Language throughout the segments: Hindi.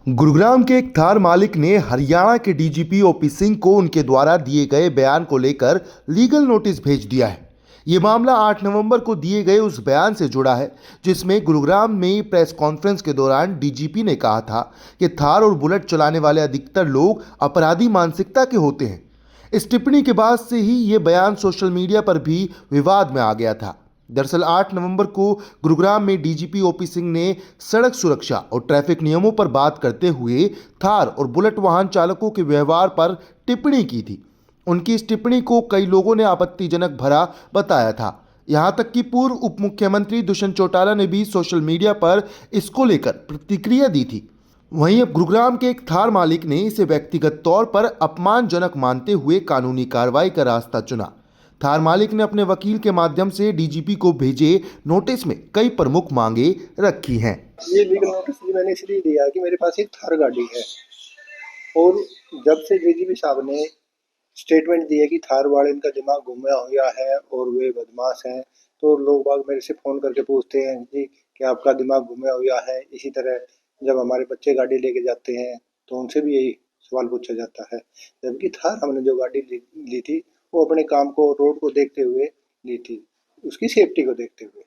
गुरुग्राम के एक थार मालिक ने हरियाणा के डीजीपी ओपी सिंह को उनके द्वारा दिए गए बयान को लेकर लीगल नोटिस भेज दिया है। ये मामला 8 नवंबर को दिए गए उस बयान से जुड़ा है जिसमें गुरुग्राम में प्रेस कॉन्फ्रेंस के दौरान डीजीपी ने कहा था कि थार और बुलेट चलाने वाले अधिकतर लोग अपराधी मानसिकता के होते हैं। इस टिप्पणी के बाद से ही ये बयान सोशल मीडिया पर भी विवाद में आ गया था। दरअसल 8 नवंबर को गुरुग्राम में डीजीपी ओपी सिंह ने सड़क सुरक्षा और ट्रैफिक नियमों पर बात करते हुए थार और बुलेट वाहन चालकों के व्यवहार पर टिप्पणी की थी। उनकी इस टिप्पणी को कई लोगों ने आपत्तिजनक भरा बताया था। यहां तक कि पूर्व उप मुख्यमंत्री दुष्यंत चौटाला ने भी सोशल मीडिया पर इसको लेकर प्रतिक्रिया दी थी। वहीं अब गुरुग्राम के एक थार मालिक ने इसे व्यक्तिगत तौर पर अपमानजनक मानते हुए कानूनी कार्रवाई का रास्ता चुना। थार मालिक ने अपने वकील के माध्यम से डीजीपी को भेजे नोटिस में कई प्रमुख मांगे रखी हैं। ये लीगल नोटिस मैंने इसलिए दिया कि मेरे पास एक थार गाड़ी है और जब से डीजीपी साहब ने स्टेटमेंट दी है कि थार वाले इनका दिमाग घूमा हुआ है और वे बदमाश हैं, तो लोग बाग मेरे से फ़ोन करके पूछते हैं जी कि आपका दिमाग घूमा हुआ है। इसी तरह जब हमारे बच्चे गाड़ी लेके जाते हैं तो उनसे भी यही सवाल पूछा जाता है। जबकि थार हमने जो गाड़ी ली थी वो अपने काम को, रोड को देखते हुए ली थी, उसकी सेफ्टी को देखते हुए।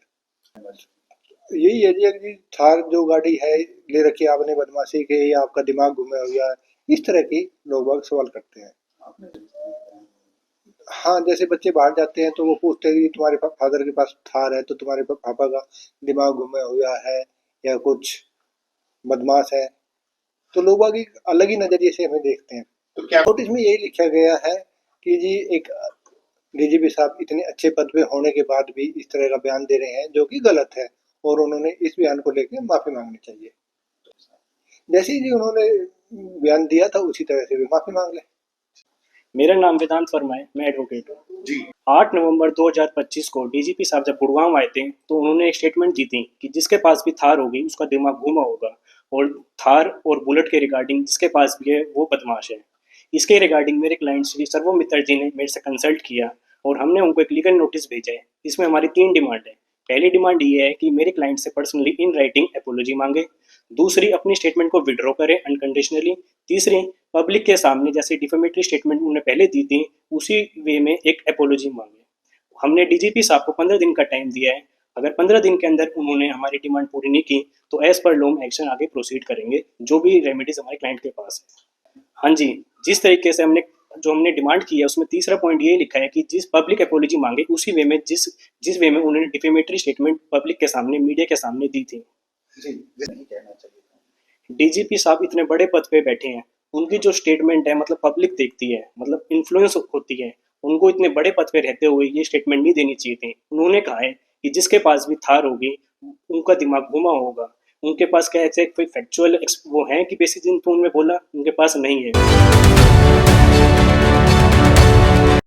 यही है जी, थार जो गाड़ी है ले रखी है आपने बदमाशी के या आपका दिमाग घूमा हुआ है, इस तरह की लोग बाग सवाल करते हैं। हाँ, जैसे बच्चे बाहर जाते हैं तो वो पूछते हैं कि तुम्हारे फादर के पास थार है तो तुम्हारे पापा का दिमाग घूमा हुआ है या कुछ बदमाश है, तो लोग बाग एक अलग ही नजरिए से हमें देखते हैं। तो क्या नोटिस में यही लिखा गया है कि जी एक डीजीपी साहब इतने अच्छे पद पे होने के बाद भी इस तरह का बयान दे रहे हैं जो कि गलत है और उन्होंने इस बयान को लेकर माफी मांगनी चाहिए। जैसे ही जी उन्होंने बयान दिया था उसी तरह से भी माफी मांग ले। मेरा नाम वेदांत वर्मा है, मैं एडवोकेट हूँ जी। 8 नवंबर 2025 को डीजीपी साहब जब गुड़गांव आए थे तो उन्होंने एक स्टेटमेंट दी थी कि जिसके पास भी थार होगी उसका दिमाग घूमा होगा, और थार और बुलेट के रिगार्डिंग जिसके पास भी है वो बदमाश है। इसके रिगार्डिंग मेरे क्लाइंट श्री सर्वम मित्तर जी ने मेरे से कंसल्ट किया और हमने उनको एक लीगल नोटिस भेजा है। इसमें हमारी 3 डिमांड है। पहली डिमांड ये है कि मेरे क्लाइंट से पर्सनली इन राइटिंग एपोलॉजी मांगे। दूसरी, अपनी स्टेटमेंट को विड्रॉ करें अनकंडीशनली। तीसरी, पब्लिक के सामने जैसे डिफेमेटरी स्टेटमेंट उन्होंने पहले दी थी उसी वे में एक एपोलॉजी मांगे। हमने डीजीपी साहब को 15 दिन का टाइम दिया है। अगर 15 दिन के अंदर उन्होंने हमारी डिमांड पूरी नहीं की तो एज पर लॉ एक्शन आगे प्रोसीड करेंगे, जो भी रेमेडीज हमारे क्लाइंट के पास है। हाँ जी, जिस तरीके से हमने डिमांड की है उसमें तीसरा पॉइंट ये लिखा है कि जिस पब्लिक एपोलॉजी मांगे उसी वे में जिस वे में उन्होंने डिफेमेटरी स्टेटमेंट पब्लिक के सामने, मीडिया के सामने दी थी। डीजीपी साहब इतने बड़े पद पे बैठे हैं, उनकी जो स्टेटमेंट है मतलब पब्लिक देखती है, मतलब इन्फ्लुएंस होती है। उनको इतने बड़े पद पे रहते हुए ये स्टेटमेंट नहीं देनी चाहिए थी। उन्होंने कहा है कि जिसके पास भी थार होगी उनका दिमाग घुमा होगा। उनके पास क्या ऐसे कोई फैक्चुअल वो है कि बेसिक इन्फो उनमें बोला, उनके पास नहीं है।